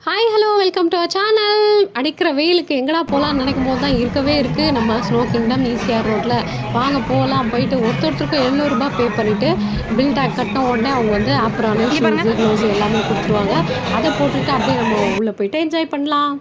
Hi hello welcome to our channel. அடிக்கிற வெயிலுக்கு எங்கடா போகலான்னு நினைக்கும் போது தான் இருக்கவே இருக்குது நம்ம ஸ்னோ கிங்டம் ஈசிஆர் ரோட்டில். வாங்க போகலாம். போயிட்டு ஒருத்தருக்கும் ₹700 பே பண்ணிவிட்டு பில் டேக் கட்டின உடனே அவங்க வந்து ஆப்ரானு ஷூஸு க்ளவுஸு எல்லாமே கொடுத்துருவாங்க. அதை போட்டுட்டு அப்படியே நம்ம உள்ளே போயிட்டு என்ஜாய் பண்ணலாம்.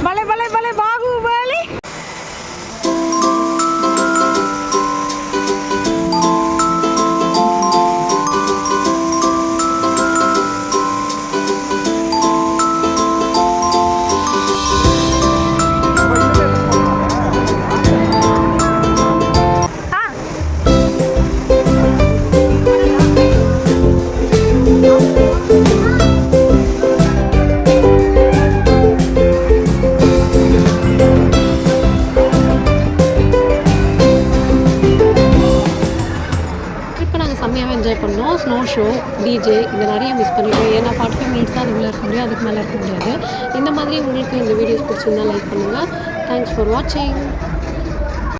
भले भले भले बाहुबली செம்மையாகவே என்ஜாய் பண்ணோம். ஸ்னோ ஷோ, டிஜே இது நிறைய மிஸ் பண்ணிட்டோம். ஏன்னா 45 மினிட்ஸ் தான் அது உள்ளே இருக்க முடியும், அதுக்கு மேலே இருக்க முடியாது. இந்த மாதிரி உங்களுக்கு இந்த வீடியோஸ் பிடிச்சிருந்தா லைக் பண்ணுங்கள். தேங்க்ஸ் ஃபார் வாட்சிங்.